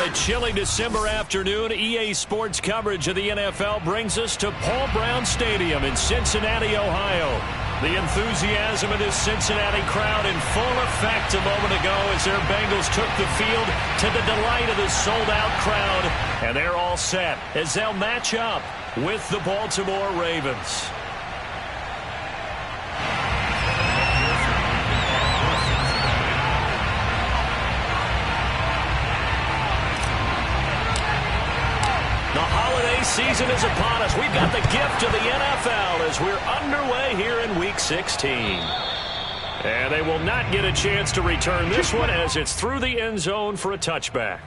a chilly December afternoon, EA Sports coverage of the NFL brings us to Paul Brown Stadium in Cincinnati, Ohio. The enthusiasm of this Cincinnati crowd in full effect a moment ago as their Bengals took the field to the delight of the sold-out crowd. And they're all set as they'll match up with the Baltimore Ravens. The holiday season is upon us. We've got the gift of the NFL as we're underway here in Week 16. And they will not get a chance to return this one as it's through the end zone for a touchback.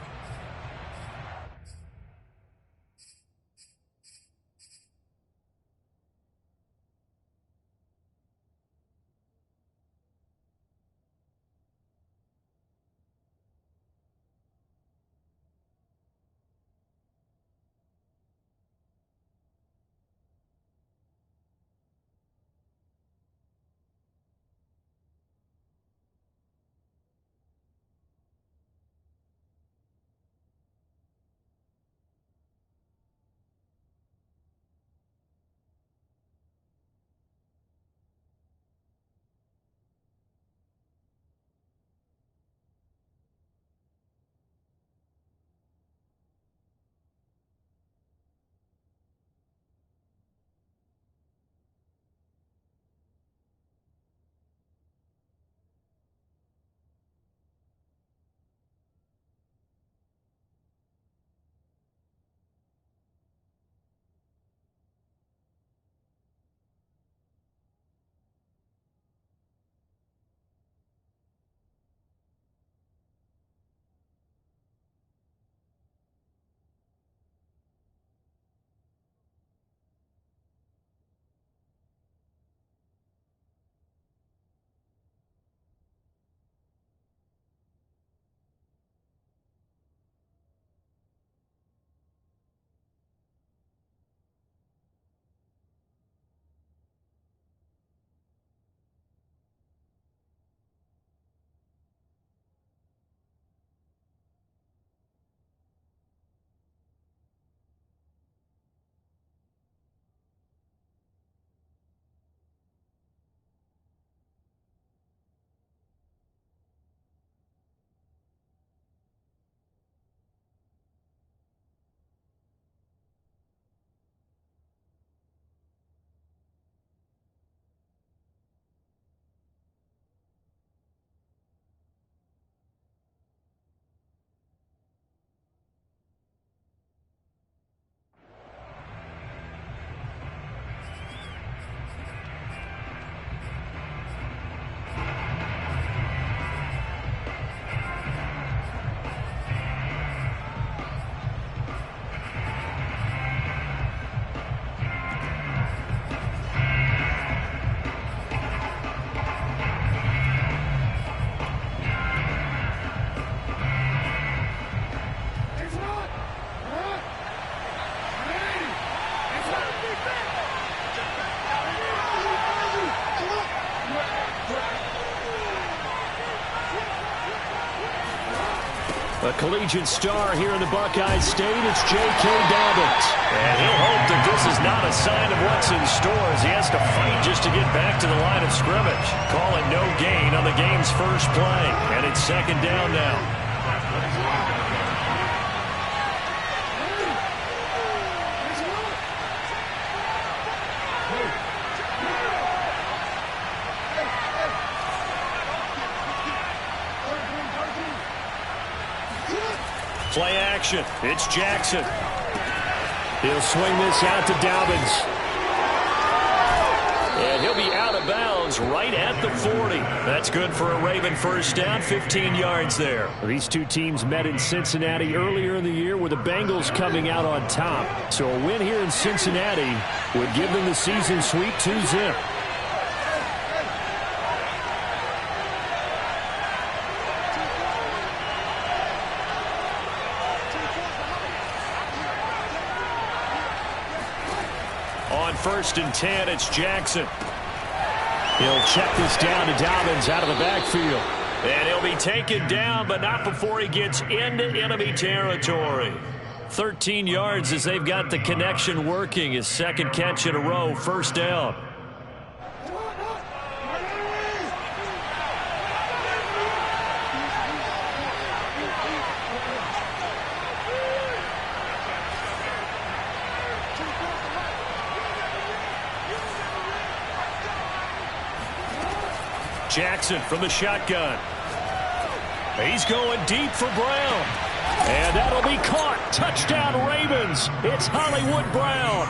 A collegiate star here in the Buckeye State, it's J.K. Dobbins. And he'll hope that this is not a sign of what's in store as he has to fight just to get back to the line of scrimmage. Call it no gain on the game's first play. And it's second down now. Play action. It's Jackson. He'll swing this out to Dobbins. And he'll be out of bounds right at the 40. That's good for a Raven first down, 15 yards there. These two teams met in Cincinnati earlier in the year with the Bengals coming out on top. So a win here in Cincinnati would give them the season sweep 2-0. On 1st and 10, it's Jackson. He'll check this down to Dobbins out of the backfield. And he'll be taken down, but not before he gets into enemy territory. 13 yards as they've got the connection working. His second catch in a row, first down. Jackson from the shotgun. He's going deep for Brown. And that'll be caught. Touchdown Ravens. It's Hollywood Brown.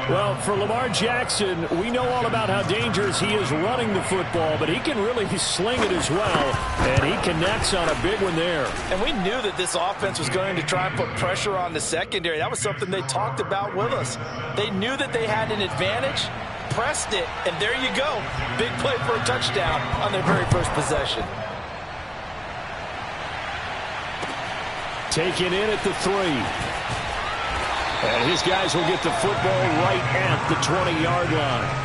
Well, for Lamar Jackson, we know all about how dangerous he is running the football, but he can really sling it as well, and he connects on a big one there. And we knew that this offense was going to try and put pressure on the secondary. That was something they talked about with us. They knew that they had an advantage, pressed it, and there you go. Big play for a touchdown on their very first possession. Taken in at the 3. And his guys will get the football right at the 20-yard line.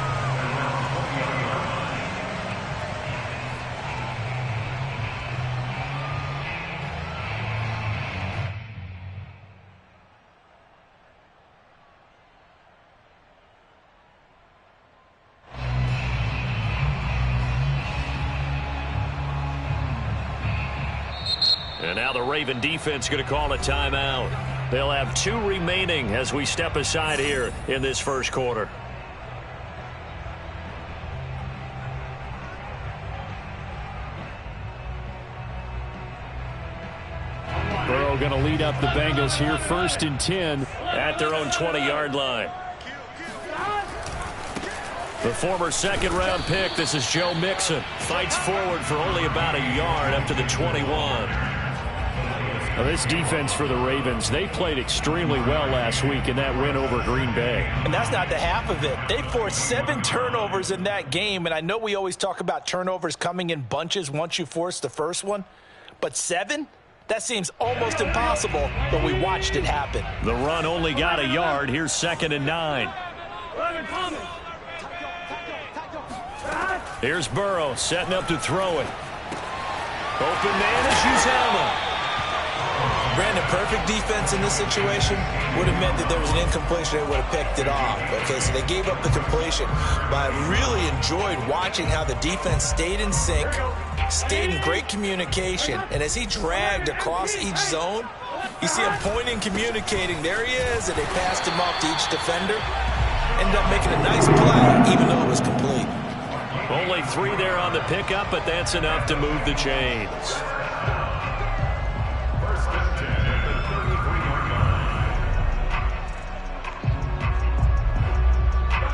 And now the Raven defense going to call a timeout. They'll have 2 remaining as we step aside here in this first quarter. Burrow going to lead up the Bengals here, 1st and 10 at their own 20-yard line. The former second-round pick, this is Joe Mixon, fights forward for only about a yard up to the 21. Now this defense for the Ravens, they played extremely well last week in that win over Green Bay. And that's not the half of it. They forced 7 turnovers in that game, and I know we always talk about turnovers coming in bunches once you force the first one, but 7? That seems almost impossible, but we watched it happen. The run only got a yard. Here's 2nd and 9. Here's Burrow setting up to throw it. Open man is Uzama. Brandon, perfect defense in this situation would have meant that there was an incompletion. They would have picked it off. Okay, so they gave up the completion. But I really enjoyed watching how the defense stayed in sync, stayed in great communication. And as he dragged across each zone, you see him pointing, communicating. There he is, and they passed him off to each defender. Ended up making a nice play, even though it was complete. Only 3 there on the pickup, but that's enough to move the chains.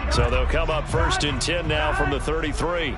So they'll come up 1st and 10 now from the 33.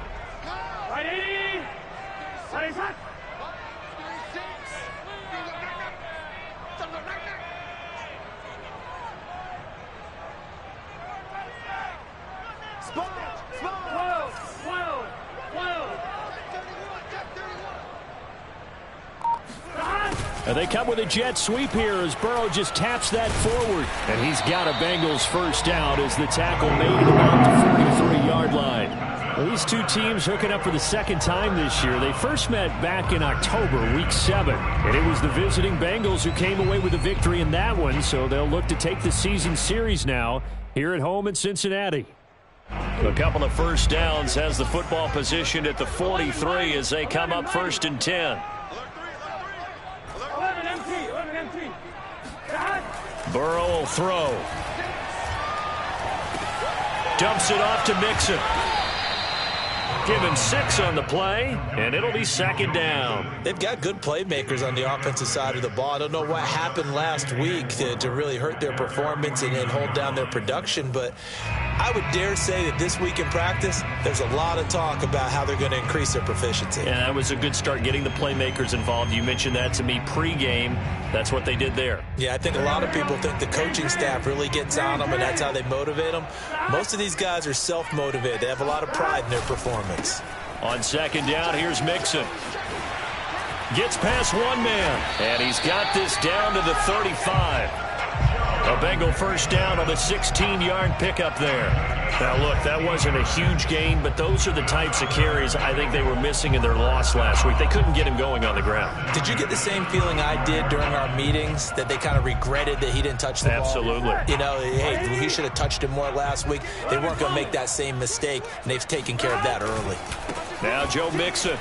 And they come with a jet sweep here as Burrow just taps that forward. And he's got a Bengals first down as the tackle made at about the 43-yard line. Well, these two teams hooking up for the second time this year. They first met back in October, Week 7. And it was the visiting Bengals who came away with a victory in that one. So they'll look to take the season series now here at home in Cincinnati. A couple of first downs, has the football positioned at the 43 as they come up 1st and 10. Burrow will throw. Dumps it off to Mixon. Given 6 on the play, and it'll be 2nd down. They've got good playmakers on the offensive side of the ball. I don't know what happened last week to really hurt their performance and hold down their production, but I would dare say that this week in practice, there's a lot of talk about how they're going to increase their proficiency. Yeah, that was a good start getting the playmakers involved. You mentioned that to me pregame. That's what they did there. Yeah, I think a lot of people think the coaching staff really gets on them, and that's how they motivate them. Most of these guys are self-motivated. They have a lot of pride in their performance. On 2nd down, here's Mixon. Gets past one man, and he's got this down to the 35. A Bengal first down on the 16-yard pickup there. Now, look, that wasn't a huge gain, but those are the types of carries I think they were missing in their loss last week. They couldn't get him going on the ground. Did you get the same feeling I did during our meetings, that they kind of regretted that he didn't touch the ball? Absolutely. You know, hey, he should have touched it more last week. They weren't going to make that same mistake, and they've taken care of that early. Now Joe Mixon.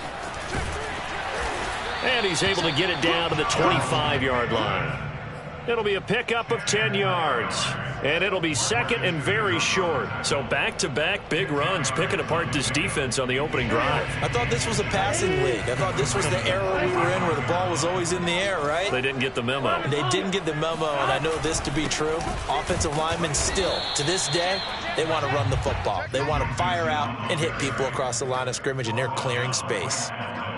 And he's able to get it down to the 25-yard line. It'll be a pickup of 10 yards. And it'll be second and very short. So back-to-back big runs picking apart this defense on the opening drive. I thought this was a passing league. I thought this was the era we were in where the ball was always in the air, right? They didn't get the memo. They didn't get the memo, and I know this to be true. Offensive linemen still, to this day, they want to run the football. They want to fire out and hit people across the line of scrimmage, and they're clearing space.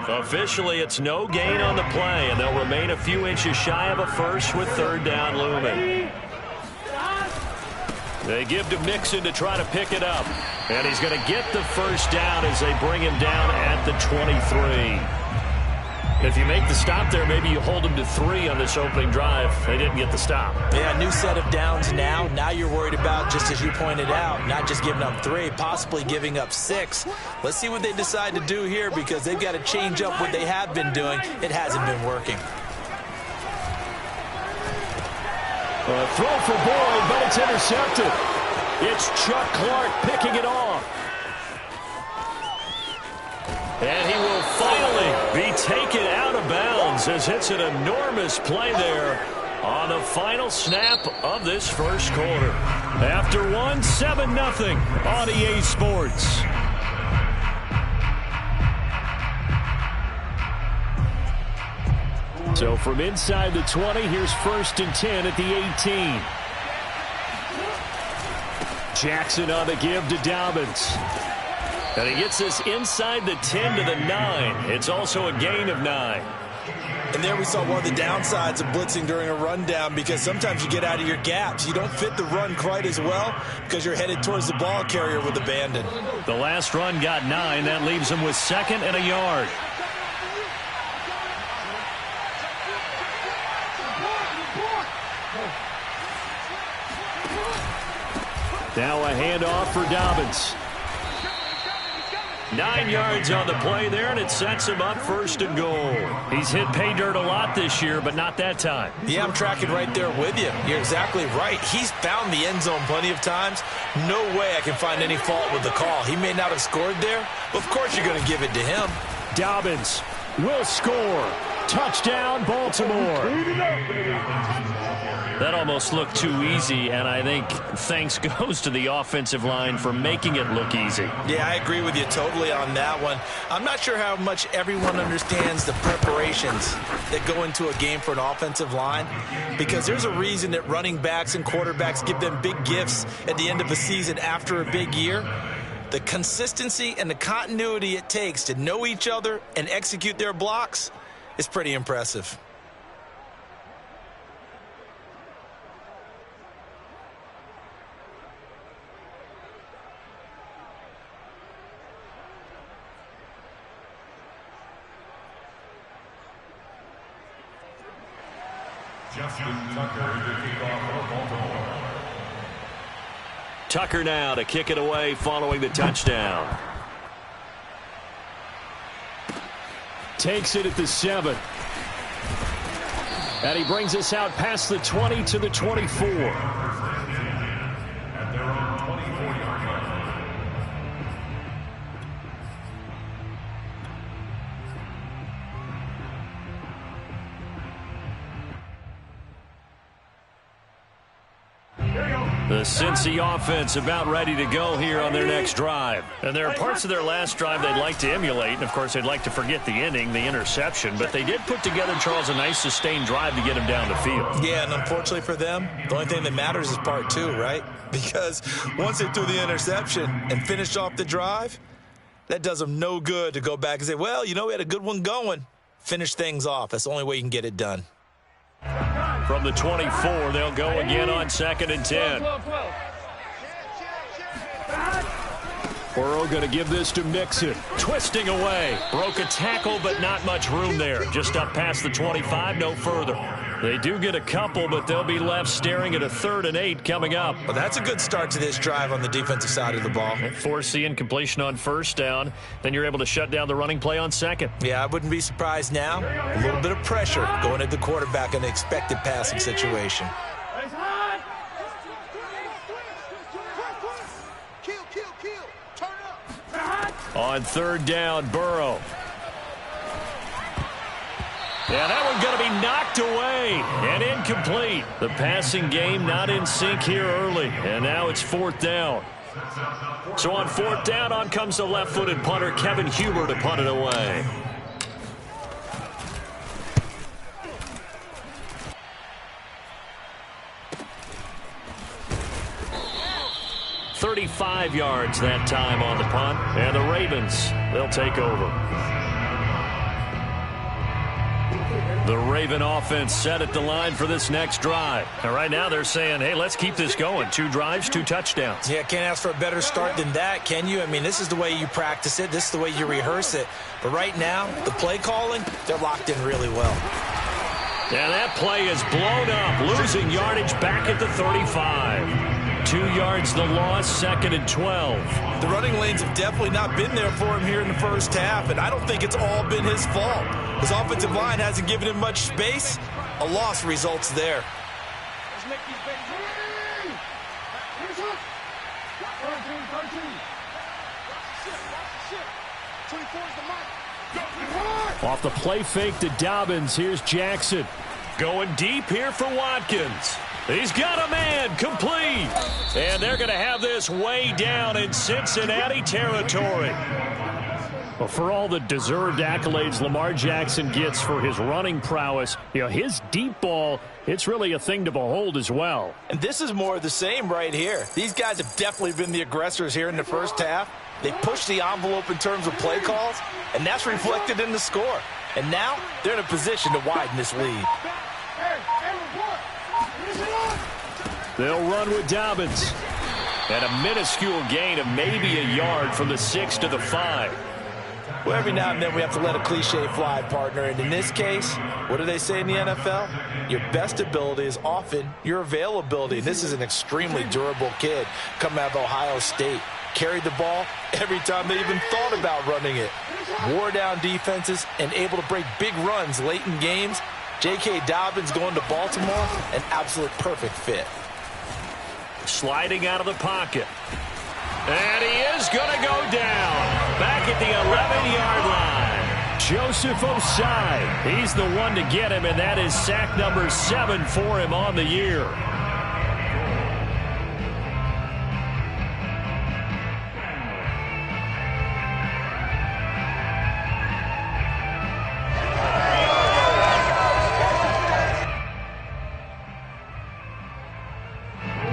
Officially, it's no gain on the play, and they'll remain a few inches shy of a first with third down looming. They give to Mixon to try to pick it up. And he's going to get the first down as they bring him down at the 23. If you make the stop there, maybe you hold him to 3 on this opening drive. They didn't get the stop. Yeah, new set of downs now. Now you're worried about, just as you pointed out, not just giving up 3, possibly giving up 6. Let's see what they decide to do here, because they've got to change up what they have been doing. It hasn't been working. Throw for Boyd, but it's intercepted. It's Chuck Clark picking it off. And he will finally be taken out of bounds as it's an enormous play there on the final snap of this first quarter. After 7-0 on EA Sports. So from inside the 20, here's 1st and 10 at the 18. Jackson on the give to Dobbins. And he gets this inside the 10 to the 9. It's also a gain of 9. And there we saw one of the downsides of blitzing during a rundown, because sometimes you get out of your gaps. You don't fit the run quite as well because you're headed towards the ball carrier with abandon. The last run got 9. That leaves him with 2nd and a yard. Now a handoff for Dobbins. 9 yards on the play there, and it sets him up 1st and goal. He's hit pay dirt a lot this year, but not that time. Yeah, I'm tracking right there with you. You're exactly right. He's found the end zone plenty of times. No way I can find any fault with the call. He may not have scored there, but of course you're going to give it to him. Dobbins will score. Touchdown, Baltimore. That almost looked too easy, and I think thanks goes to the offensive line for making it look easy. Yeah, I agree with you totally on that one. I'm not sure how much everyone understands the preparations that go into a game for an offensive line, because there's a reason that running backs and quarterbacks give them big gifts at the end of a season after a big year. The consistency and the continuity it takes to know each other and execute their blocks is pretty impressive. Tucker now to kick it away following the touchdown. Takes it at the 7. And he brings us out past the 20 to the 24. The Cincy offense about ready to go here on their next drive. And there are parts of their last drive they'd like to emulate. And, of course, they'd like to forget the inning, the interception. But they did put together, Charles, a nice sustained drive to get him down the field. Yeah, and unfortunately for them, the only thing that matters is part 2, right? Because once they threw the interception and finished off the drive, that does them no good to go back and say, well, you know, we had a good one going. Finish things off. That's the only way you can get it done. From the 24, they'll go again on 2nd and 10. Burrow going to give this to Mixon. Twisting away. Broke a tackle, but not much room there. Just up past the 25, no further. They do get a couple, but they'll be left staring at a 3rd and 8 coming up. Well, that's a good start to this drive on the defensive side of the ball. Force the incompletion on 1st down. Then you're able to shut down the running play on 2nd. Yeah, I wouldn't be surprised now. A little bit of pressure going at the quarterback in an expected passing situation. On 3rd down, Burrow. Yeah, that one's going to be knocked away and incomplete. The passing game not in sync here early, and now it's 4th down. So on 4th down, on comes the left-footed punter, Kevin Huber, to punt it away. $35 yards that time on the punt, and the Ravens, they'll take over. The Raven offense set at the line for this next drive. And right now they're saying, hey, let's keep this going. 2 drives, 2 touchdowns. Yeah, can't ask for a better start than that, can you? I mean, this is the way you practice it. This is the way you rehearse it. But right now, the play calling, they're locked in really well. And that play is blown up, losing yardage back at the 35. 2 yards the loss, 2nd and 12. The running lanes have definitely not been there for him here in the first half, and I don't think it's all been his fault. His offensive line hasn't given him much space. A loss results there. Off the play fake to Dobbins, here's Jackson. Going deep here for Watkins. He's got a man, complete. And they're going to have this way down in Cincinnati territory. Well, for all the deserved accolades Lamar Jackson gets for his running prowess, you know, his deep ball, it's really a thing to behold as well. And this is more of the same right here. These guys have definitely been the aggressors here in the first half. They pushed the envelope in terms of play calls, and that's reflected in the score. And now they're in a position to widen this lead. They'll run with Dobbins. And a minuscule gain of maybe a yard from the 6 to the 5. Well, every now and then we have to let a cliche fly, partner. And in this case, what do they say in the NFL? Your best ability is often your availability. This is an extremely durable kid coming out of Ohio State. Carried the ball every time they even thought about running it. Wore down defenses and able to break big runs late in games. J.K. Dobbins going to Baltimore, an absolute perfect fit. Sliding out of the pocket. And he is going to go down. Back at the 11-yard line. Joseph Osai. He's the one to get him, and that is sack number 7 for him on the year.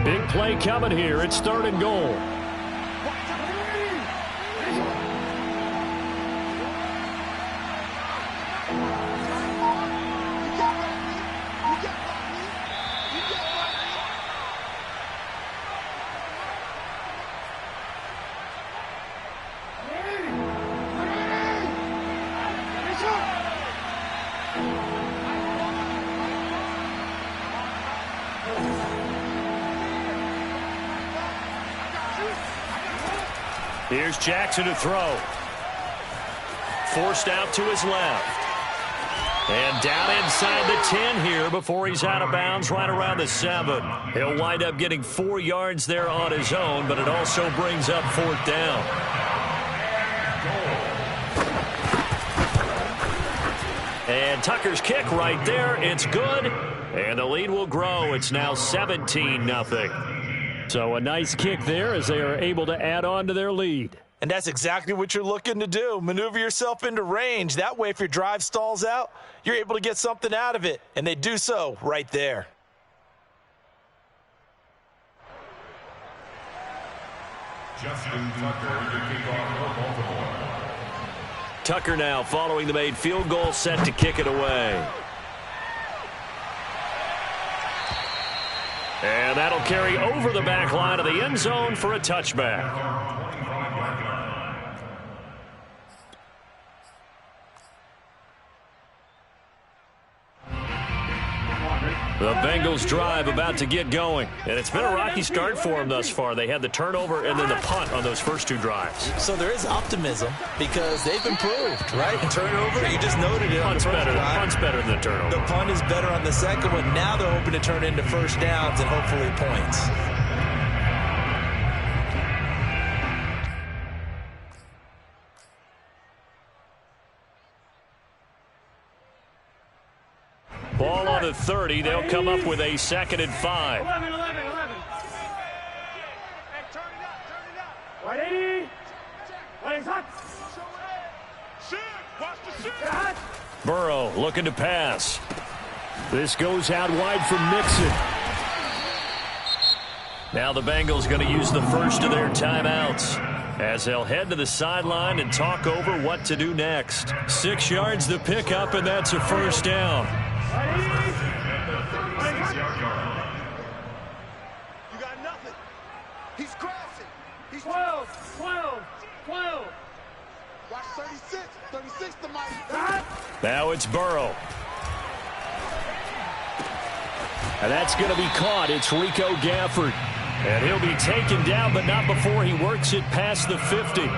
Big play coming here. It's 3rd and goal. Here's Jackson to throw. Forced out to his left. And down inside the 10 here before he's out of bounds right around the 7. He'll wind up getting 4 yards there on his own, but it also brings up 4th down. And Tucker's kick right there. It's good. And the lead will grow. It's now 17-0. So a nice kick there as they are able to add on to their lead. And that's exactly what you're looking to do. Maneuver yourself into range. That way, if your drive stalls out, you're able to get something out of it. And they do so right there. Justin Tucker, the kickoff for Baltimore. Tucker now following the made field goal, set to kick it away. And that'll carry over the back line of the end zone for a touchback. The Bengals drive about to get going. And it's been a rocky start for them thus far. They had the turnover and then the punt on those first two drives. So there is optimism because they've improved, right? And turnover, you just noted it. Punt's better than the turnover. The punt is better on the second one. Now they're hoping to turn into first downs and hopefully points. Ball on the 30. They'll come up with a 2nd and 5. 11. Hey, turn it up. 180. Legs hot. Watch the shoot. Burrow looking to pass. This goes out wide for Mixon. Now the Bengals going to use the first of their timeouts as they'll head to the sideline and talk over what to do next. 6 yards the pickup, and that's a first down. You got nothing. He's crashing. He's 12. Watch 36 to Mike. Now it's Burrow. And that's going to be caught. It's Rico Gafford. And he'll be taken down, but not before he works it past the 50.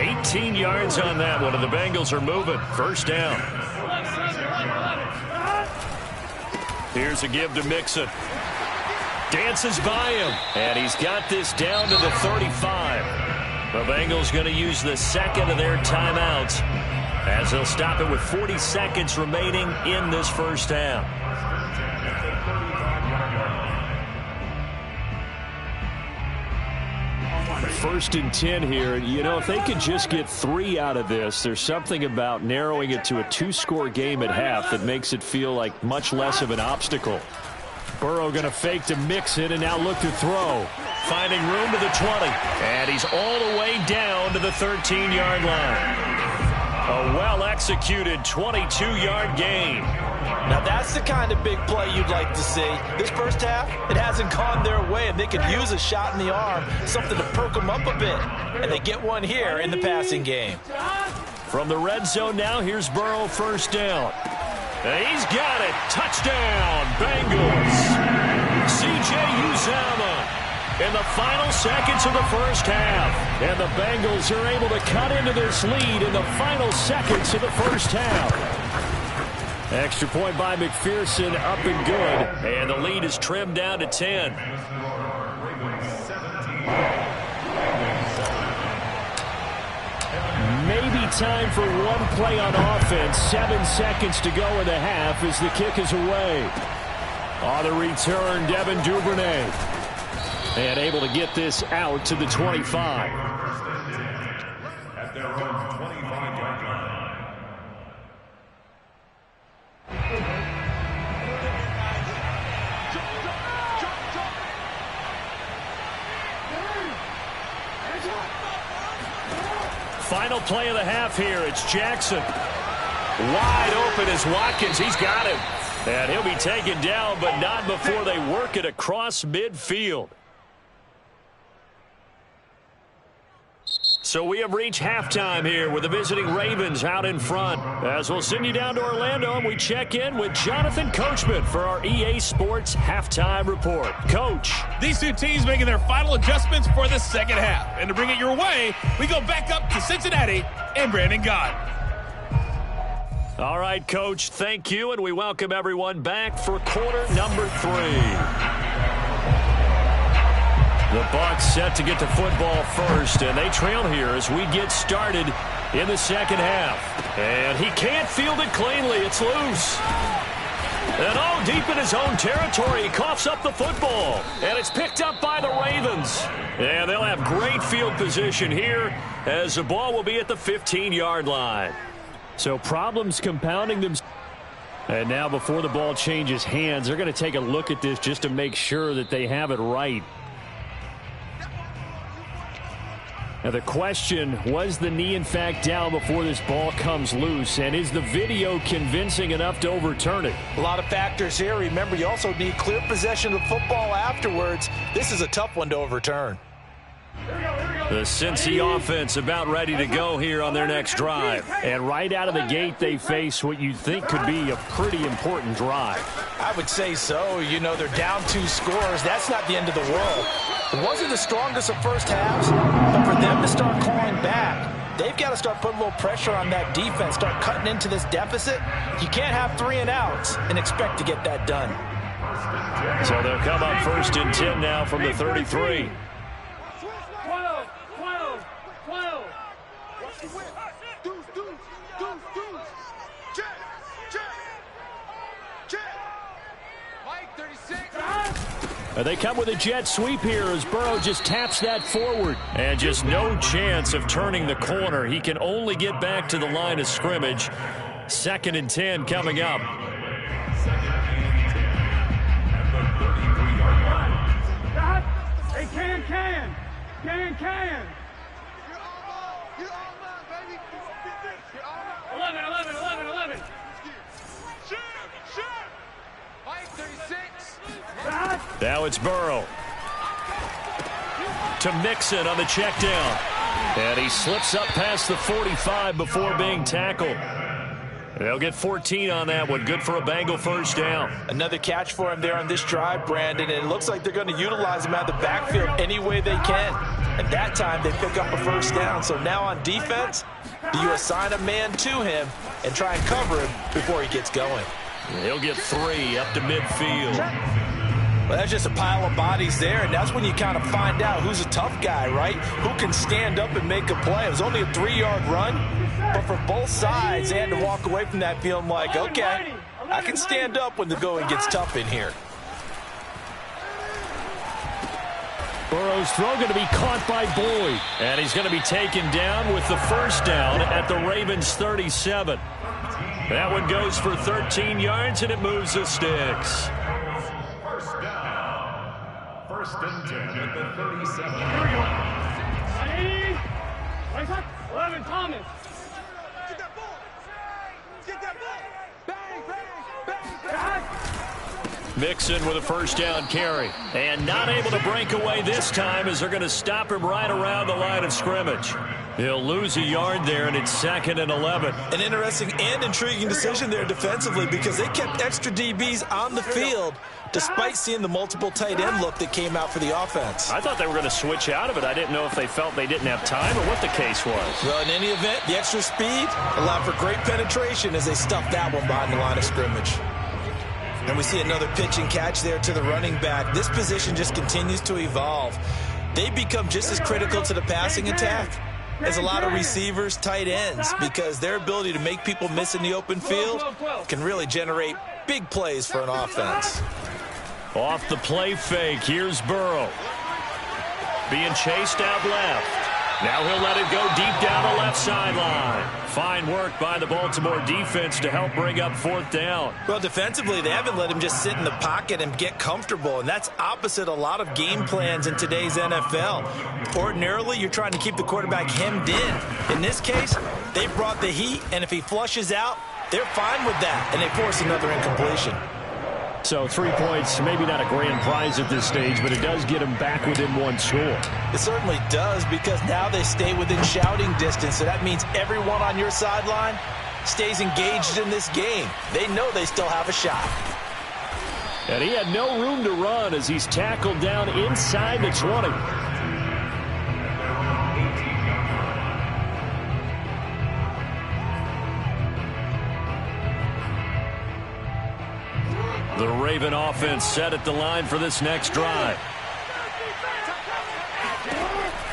18 yards on that one, and the Bengals are moving. First down. Here's a give to Mixon. Dances by him, and he's got this down to the 35. The Bengals going to use the second of their timeouts as they'll stop it with 40 seconds remaining in this first half. First and 10 here. You know, if they could just get 3 out of this, there's something about narrowing it to a 2-score game at half that makes it feel like much less of an obstacle. Burrow going to fake to Mixon and now look to throw. Finding room to the 20. And he's all the way down to the 13-yard line. A well-executed 22-yard gain. Now that's the kind of big play you'd like to see. This first half, it hasn't gone their way, and they could use a shot in the arm, something to perk them up a bit. And they get one here in the passing game. From the red zone now, here's Burrow, first down. And he's got it. Touchdown, Bengals. C.J. Uzomah in the final seconds of the first half. And the Bengals are able to cut into this lead in the final seconds of the first half. Extra point by McPherson, up and good. And the lead is trimmed down to 10. Maybe time for one play on offense. 7 seconds to go in the half as the kick is away. On the return, Devin Duvernay. And able to get this out to the 25. At their own 25-yard line. Final play of the half here. It's Jackson. Wide open is Watkins. He's got him. And he'll be taken down, but not before they work it across midfield. So we have reached halftime here with the visiting Ravens out in front. As we'll send you down to Orlando and we check in with Jonathan Coachman for our EA Sports Halftime Report. Coach. These two teams making their final adjustments for the second half. And to bring it your way, we go back up to Cincinnati and Brandon Gott. All right, Coach, thank you, and we welcome everyone back for quarter number 3. The Bucs set to get the football first, and they trail here as we get started in the second half. And he can't field it cleanly. It's loose. And all deep in his own territory, he coughs up the football. And it's picked up by the Ravens. And they'll have great field position here as the ball will be at the 15-yard line. So problems compounding them. And now before the ball changes hands, they're going to take a look at this just to make sure that they have it right. Now the question, was the knee in fact down before this ball comes loose? And is the video convincing enough to overturn it? A lot of factors here. Remember, you also need clear possession of the football afterwards. This is a tough one to overturn. Here we go. The Cincy offense about ready to go here on their next drive. And right out of the gate, they face what you think could be a pretty important drive. I would say so. You know, they're down 2 scores. That's not the end of the world. It wasn't the strongest of first halves, but for them to start clawing back, they've got to start putting a little pressure on that defense, start cutting into this deficit. You can't have 3 and outs and expect to get that done. So they'll come up 1st and 10 now from the 33. 12. Mike, 36. They come with a jet sweep here as Burrow just taps that forward. And just no chance of turning the corner. He can only get back to the line of scrimmage. 2nd and 10 coming up. Hey, can. You're all mine, baby. 11. Shoot. Mike, 36. Now it's Burrow. To Mixon on the check down. And he slips up past the 45 before being tackled. They'll get 14 on that one. Good for a Bengal 1st down. Another catch for him there on this drive, Brandon, and it looks like they're going to utilize him out of the backfield any way they can. And that time they pick up a 1st down. So now on defense, do you assign a man to him and try and cover him before he gets going? He'll get 3 up to midfield. Well, that's just a pile of bodies there, and that's when you kind of find out who's a tough guy, right? Who can stand up and make a play. It was only a 3-yard run, but for both sides, they had to walk away from that feeling like, okay, I can stand up when the going gets tough in here. Burrow's throw going to be caught by Boyd. And he's going to be taken down with the 1st down at the Ravens 37. That one goes for 13 yards, and it moves the sticks. 1st and 10 at the 37. 11, Thomas. Mixon with a 1st down carry. And not able to break away this time as they're going to stop him right around the line of scrimmage. He'll lose a yard there, and it's 2nd and 11. An interesting and intriguing decision there defensively because they kept extra DBs on the field despite seeing the multiple tight end look that came out for the offense. I thought they were going to switch out of it. I didn't know if they felt they didn't have time or what the case was. Well, in any event, the extra speed allowed for great penetration as they stuffed that one behind the line of scrimmage. And we see another pitch and catch there to the running back. This position just continues to evolve. They become just as critical to the passing attack as a lot of receivers, tight ends, because their ability to make people miss in the open field can really generate big plays for an offense. Off the play fake, here's Burrow. Being chased out left. Now he'll let it go deep down the left sideline. Fine work by the Baltimore defense to help bring up 4th down. Well, defensively, they haven't let him just sit in the pocket and get comfortable, and that's opposite a lot of game plans in today's NFL. Ordinarily, you're trying to keep the quarterback hemmed in. In this case, they brought the heat, and if he flushes out, they're fine with that, and they force another incompletion. So 3 points, maybe not a grand prize at this stage, but it does get them back within 1 score. It certainly does, because now they stay within shouting distance, so that means everyone on your sideline stays engaged in this game. They know they still have a shot. And he had no room to run as he's tackled down inside the 20. The Raven offense set at the line for this next drive.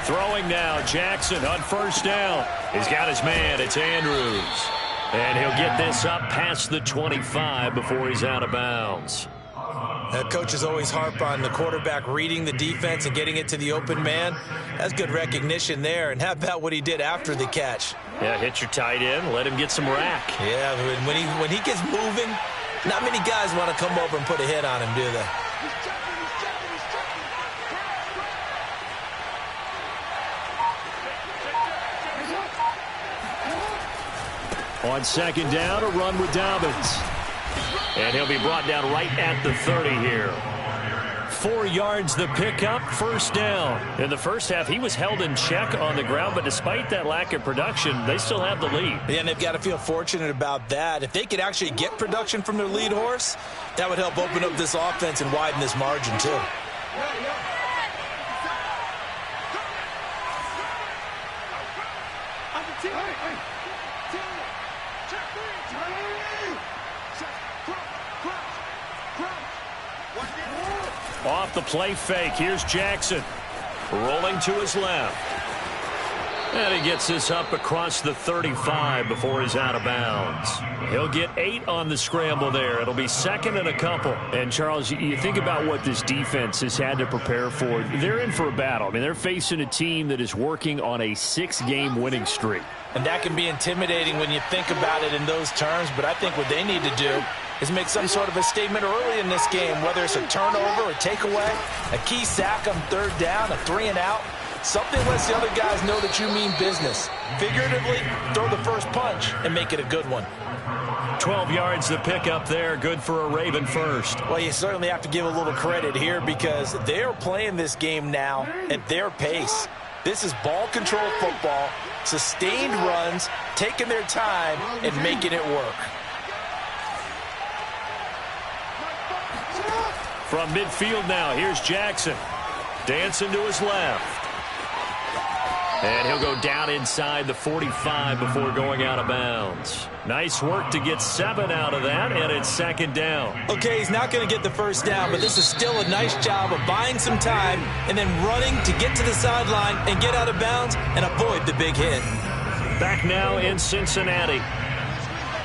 Throwing now, Jackson on 1st down. He's got his man, it's Andrews. And he'll get this up past the 25 before he's out of bounds. Coaches always harp on the quarterback reading the defense and getting it to the open man. That's good recognition there. And how about what he did after the catch? Yeah, hit your tight end, let him get some rack. Yeah, when he gets moving, not many guys want to come over and put a hit on him, do they? On 2nd down, a run with Dobbins. And he'll be brought down right at the 30 here. 4 yards the pickup, first down. In the first half, he was held in check on the ground, but despite that lack of production, they still have the lead. Yeah, and they've got to feel fortunate about that. If they could actually get production from their lead horse, that would help open up this offense and widen this margin too. Off the play fake, here's Jackson. Rolling to his left. And he gets this up across the 35 before he's out of bounds. He'll get 8 on the scramble there. It'll be second and a couple. And, Charles, you think about what this defense has had to prepare for. They're in for a battle. I mean, they're facing a team that is working on a 6-game winning streak. And that can be intimidating when you think about it in those terms. But I think what they need to do is make some sort of a statement early in this game, whether it's a turnover, a takeaway, a key sack on third down, a 3-and-out. Something lets the other guys know that you mean business. Figuratively, throw the first punch and make it a good one. 12 yards the pickup there, good for a Raven first. Well, you certainly have to give a little credit here because they are playing this game now at their pace. This is ball control football, sustained runs, taking their time and making it work. From midfield now, here's Jackson. Dancing to his left. And he'll go down inside the 45 before going out of bounds. Nice work to get 7 out of that, and it's second down. Okay, he's not going to get the first down, but this is still a nice job of buying some time and then running to get to the sideline and get out of bounds and avoid the big hit. Back now in Cincinnati.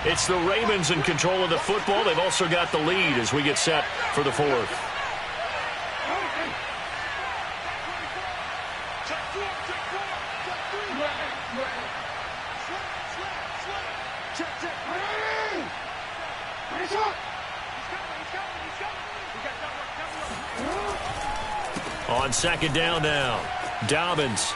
It's the Ravens in control of the football. They've also got the lead as we get set for the fourth. On second down now, Dobbins.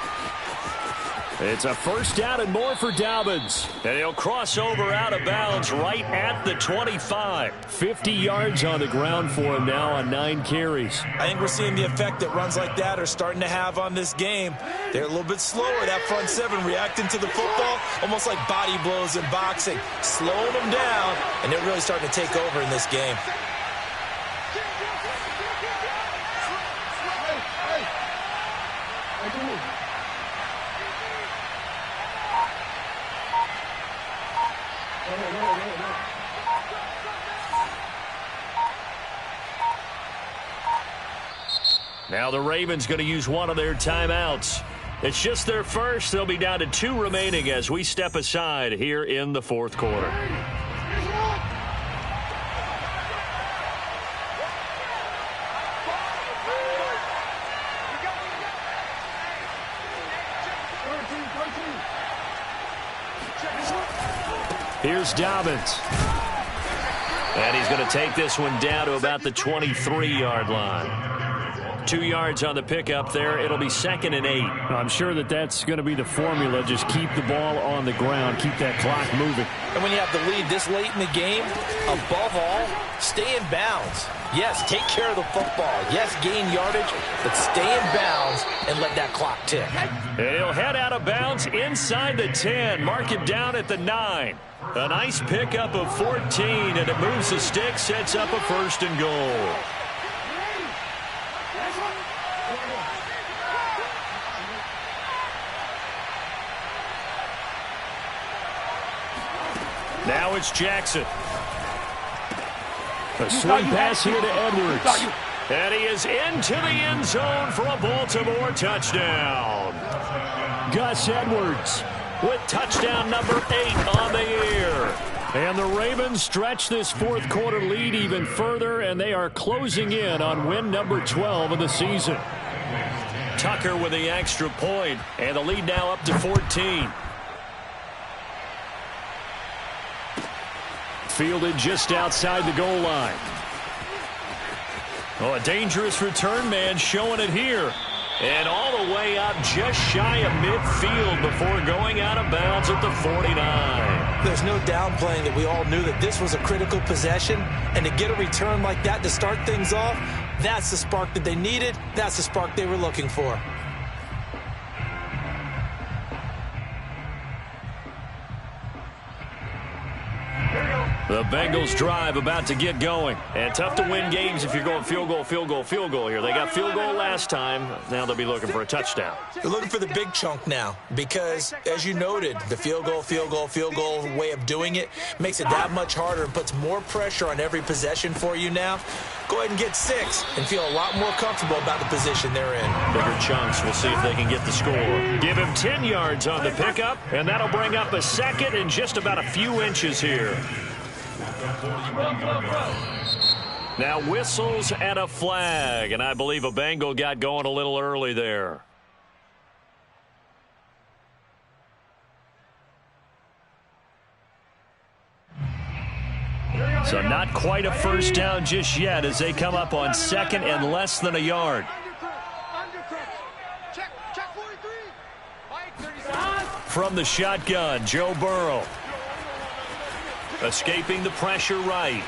It's a first down and more for Dobbins. And he'll cross over out of bounds right at the 25. 50 yards on the ground for him now on 9 carries. I think we're seeing the effect that runs like that are starting to have on this game. They're a little bit slower, that front 7, reacting to the football, almost like body blows in boxing. Slowing them down, and they're really starting to take over in this game. Now the Ravens going to use one of their timeouts. It's just their first. They'll be down to 2 remaining as we step aside here in the fourth quarter. Here's Dobbins. And he's going to take this one down to about the 23-yard line. 2 yards on the pickup there. It'll be second and 8. I'm sure that that's going to be the formula. Just keep the ball on the ground. Keep that clock moving. And when you have the lead this late in the game, above all, stay in bounds. Yes, take care of the football. Yes, gain yardage, but stay in bounds and let that clock tick. And he'll head out of bounds inside the 10. Mark him down at the 9. A nice pickup of 14, and it moves the stick, sets up a first and goal. Now it's Jackson. A swing pass here to Edwards. And he is into the end zone for a Baltimore touchdown. Gus Edwards with touchdown number 8 on the year. And the Ravens stretch this fourth quarter lead even further, and they are closing in on win number 12 of the season. Tucker with the extra point, and the lead now up to 14. Fielded just outside the goal line. Oh, a dangerous return man showing it here. And all the way up just shy of midfield before going out of bounds at the 49. There's no downplaying that we all knew that this was a critical possession. And to get a return like that to start things off, That's the spark that they needed. That's the spark they were looking for. The Bengals drive about to get going. And tough to win games if you're going field goal, field goal, field goal here. They got field goal last time. Now they'll be looking for a touchdown. They're looking for the big chunk now because, as you noted, the field goal way of doing it makes it that much harder and puts more pressure on every possession for you now. Go ahead and get 6 and feel a lot more comfortable about the position they're in. Bigger chunks. We'll see if they can get the score. Give him 10 yards on the pickup, and that'll bring up a second and just about a few inches here. Now whistles and a flag, and I believe a Bengal got going a little early there. So not quite a first down just yet as they come up on second and less than a yard. From the shotgun, Joe Burrow. Escaping the pressure right.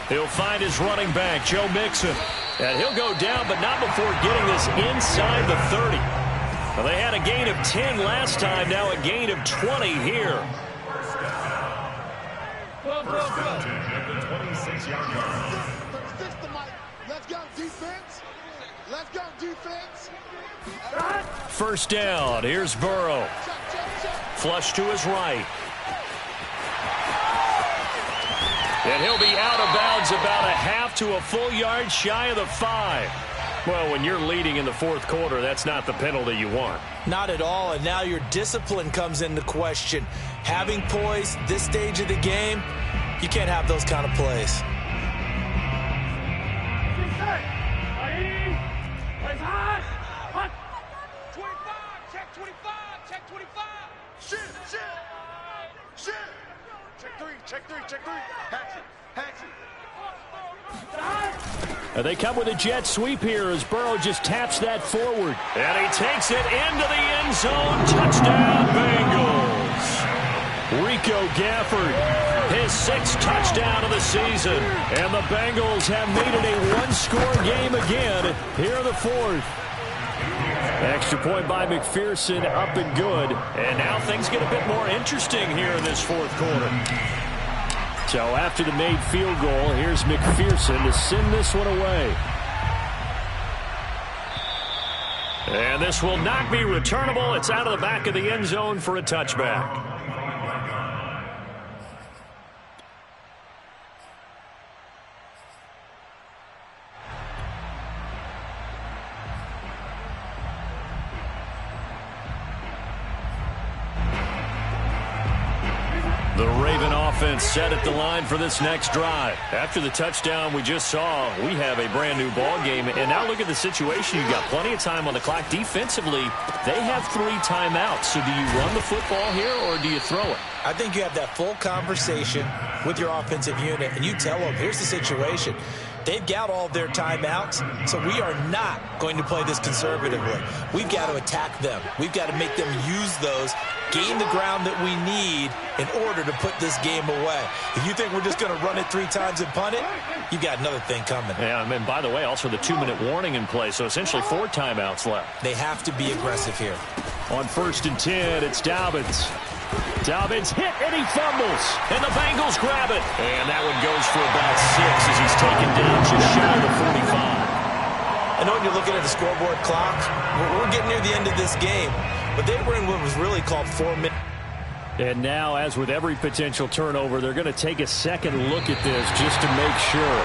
He'll find his running back, Joe Mixon. And he'll go down, but not before getting this inside the 30. Well, they had a gain of 10 last time, now a gain of 20 here. First down. Here's Burrow. Flush to his right. And he'll be out of bounds about a half to a full yard shy of the 5. Well, when you're leading in the fourth quarter, that's not the penalty you want. Not at all, and now your discipline comes into question. Having poise this stage of the game, you can't have those kind of plays. They come with a jet sweep here as Burrow just taps that forward. And he takes it into the end zone. Touchdown, Bengals. Rico Gafford, his 6th touchdown of the season. And the Bengals have made it a one-score game again here in the 4th. Extra point by McPherson, up and good. And now things get a bit more interesting here in this 4th quarter. So after the made field goal, here's McPherson to send this one away. And this will not be returnable. It's out of the back of the end zone for a touchback. The Raven offense set at the line for this next drive. After the touchdown we just saw, we have a brand new ball game. And now look at the situation. You've got plenty of time on the clock. Defensively, they have 3 timeouts. So do you run the football here or do you throw it? I think you have that full conversation with your offensive unit, and you tell them, here's the situation. They've got all of their timeouts, so we are not going to play this conservatively. We've got to attack them. We've got to make them use those, gain the ground that we need in order to put this game away. If you think we're just going to run it 3 times and punt it, you've got another thing coming. Yeah, and by the way, also the 2-minute warning in play, so essentially 4 timeouts left. They have to be aggressive here. On 1st and 10, it's Dobbins. Dobbins hit and he fumbles. And the Bengals grab it. And that one goes for about 6 as he's taken down just shy of the 45. I know when you're looking at the scoreboard clock, we're getting near the end of this game. But they were in what was really called 4 minutes. And now, as with every potential turnover, they're going to take a second look at this just to make sure.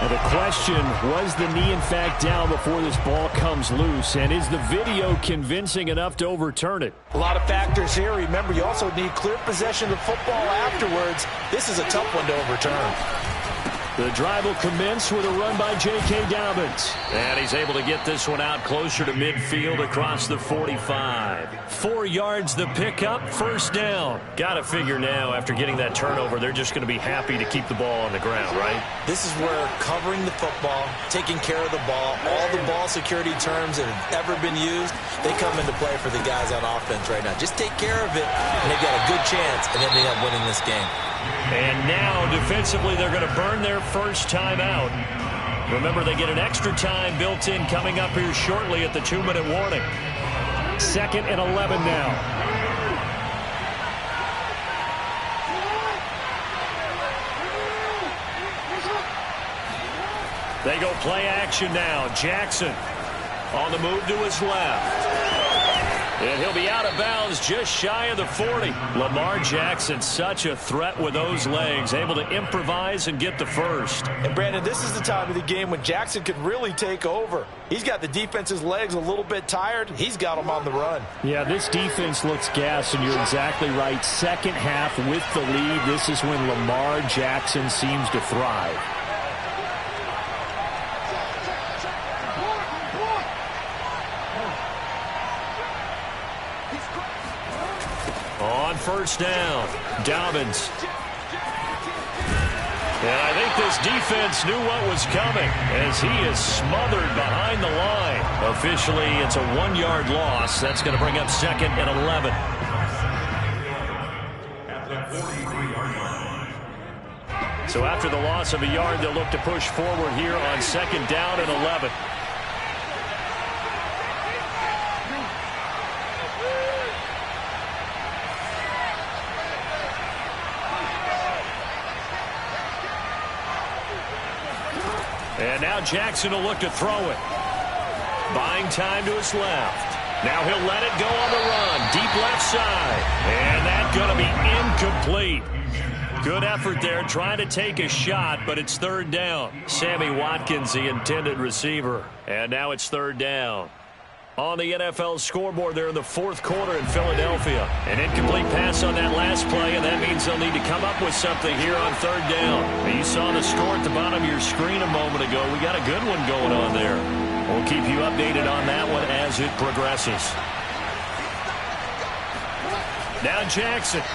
And the question, was the knee in fact down before this ball comes loose? And is the video convincing enough to overturn it? A lot of factors here. Remember, you also need clear possession of the football afterwards. This is a tough one to overturn. The drive will commence with a run by J.K. Dobbins. And he's able to get this one out closer to midfield across the 45. 4 yards the pickup, first down. Got to figure now, after getting that turnover, they're just going to be happy to keep the ball on the ground, right? This is where covering the football, taking care of the ball, all the ball security terms that have ever been used, they come into play for the guys on offense right now. Just take care of it, and they've got a good chance, and then they end up winning this game. And now, defensively, they're going to burn their first timeout. Remember, they get an extra time built in coming up here shortly at the 2-minute warning. 2nd and 11 now. They go play action now. Jackson on the move to his left. And he'll be out of bounds just shy of the 40. Lamar Jackson, such a threat with those legs, able to improvise and get the first. And Brandon, this is the time of the game when Jackson can really take over. He's got the defense's legs a little bit tired. He's got them on the run. Yeah, this defense looks gassed, and you're exactly right. Second half with the lead, this is when Lamar Jackson seems to thrive. On first down, Dobbins. And I think this defense knew what was coming as he is smothered behind the line. Officially, it's a 1-yard loss. That's going to bring up 2nd and 11. So after the loss of a yard, they'll look to push forward here on 2nd down and 11. And now Jackson will look to throw it. Buying time to his left. Now he'll let it go on the run. Deep left side. And that's going to be incomplete. Good effort there trying to take a shot, but it's 3rd down. Sammy Watkins, the intended receiver. And now it's 3rd down. On the NFL scoreboard there in the 4th quarter in Philadelphia. An incomplete pass on that last play, and that means they'll need to come up with something here on 3rd down. You saw the score at the bottom of your screen a moment ago. We got a good one going on there. We'll keep you updated on that one as it progresses. Now Jackson.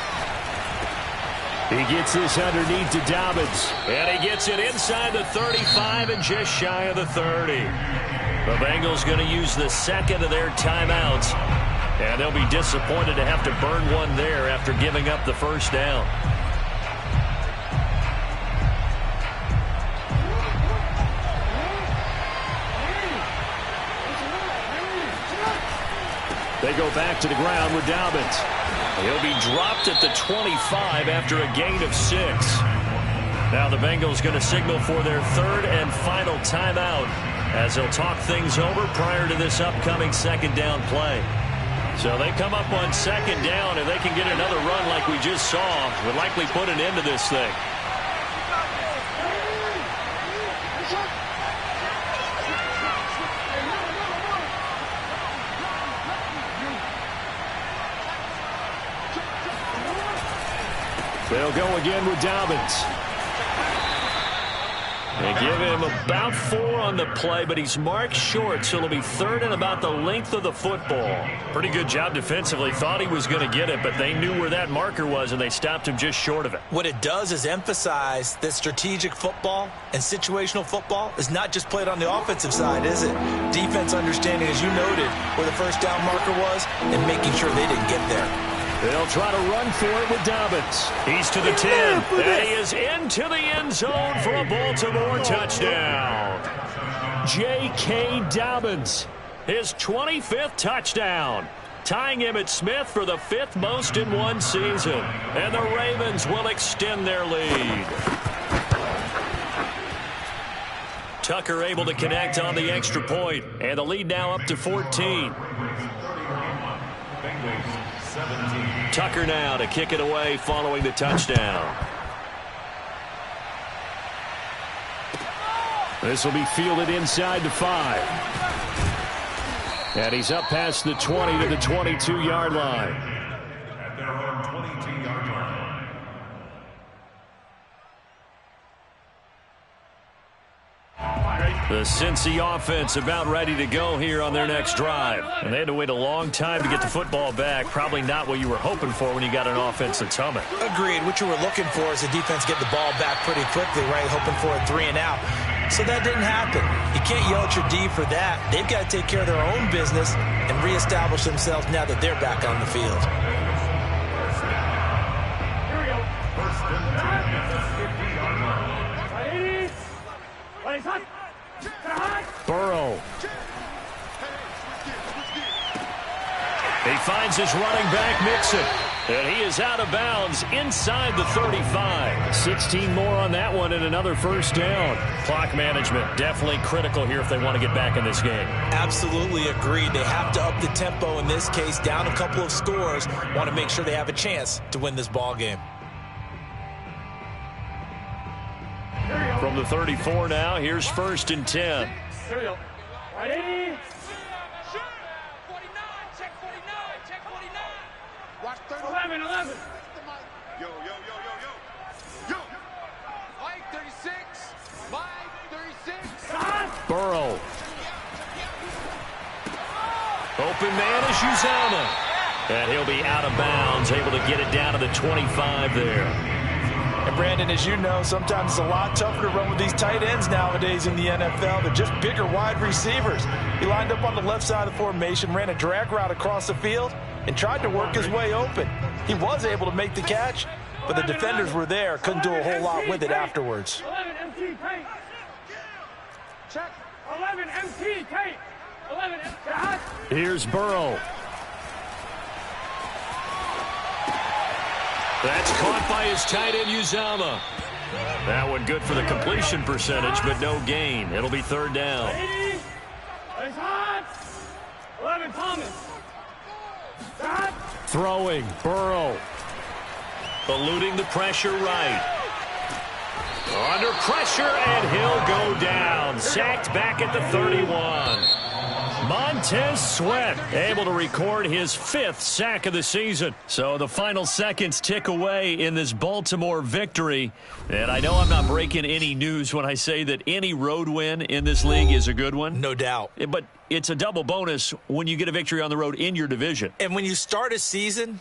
He gets this underneath to Dobbins. And he gets it inside the 35 and just shy of the 30. The Bengals going to use the 2nd of their timeouts. And they'll be disappointed to have to burn one there after giving up the first down. They go back to the ground with Dobbins. He'll be dropped at the 25 after a gain of 6. Now the Bengals going to signal for their 3rd and final timeout as they'll talk things over prior to this upcoming 2nd down play. So they come up on 2nd down, and they can get another run like we just saw. Would likely put an end to this thing. They'll go again with Dobbins. They give him about 4 on the play, but he's marked short, so it'll be 3rd and about the length of the football. Pretty good job defensively. Thought he was going to get it, but they knew where that marker was, and they stopped him just short of it. What it does is emphasize that strategic football and situational football is not just played on the offensive side, is it? Defense understanding, as you noted, where the first down marker was and making sure they didn't get there. They'll try to run for it with Dobbins. He's to the 10. And he is into the end zone for a Baltimore touchdown. J.K. Dobbins. His 25th touchdown. Tying him at Smith for the 5th most in one season. And the Ravens will extend their lead. Tucker able to connect on the extra point. And the lead now up to 14. Tucker now to kick it away following the touchdown. This will be fielded inside the 5. And he's up past the 20 to the 22-yard line. At their own 22-yard line. The Cincy offense about ready to go here on their next drive. And they had to wait a long time to get the football back. Probably not what you were hoping for when you got an offense that's humming. Agreed. What you were looking for is the defense get the ball back pretty quickly, right? Hoping for a 3 and out. So that didn't happen. You can't yell at your D for that. They've got to take care of their own business and reestablish themselves now that they're back on the field. First and 10. finds his running back Mixon. And he is out of bounds inside the 35. 16 more on that one and another first down. Clock management definitely critical here if they want to get back in this game. Absolutely agreed. They have to up the tempo in this case, down a couple of scores. Want to make sure they have a chance to win this ball game. From the 34 now, here's 1st and 10. Here we go. Ready? Watch 11. Yo. Mike 36. Burrow. Open man is Uzama. And he'll be out of bounds, able to get it down to the 25 there. And Brandon, as you know, sometimes it's a lot tougher to run with these tight ends nowadays in the NFL. They're just bigger wide receivers. He lined up on the left side of the formation, ran a drag route across the field, and tried to work his way open. He was able to make the catch, but the defenders were there, couldn't do a whole lot with it afterwards. 11 MT tape. Check. 11 MT tape. 11 MT. Here's Burrow. That's caught by his tight end, Uzama. That one good for the completion percentage, but no gain. It'll be 3rd down. 11 Thomas. Throwing, Burrow. Eluding the pressure right. Under pressure, and he'll go down. Sacked back at the 31. Montez Sweat able to record his 5th sack of the season. So the final seconds tick away in this Baltimore victory. And I know I'm not breaking any news when I say that any road win in this league is a good one. No doubt. But it's a double bonus when you get a victory on the road in your division. And when you start a season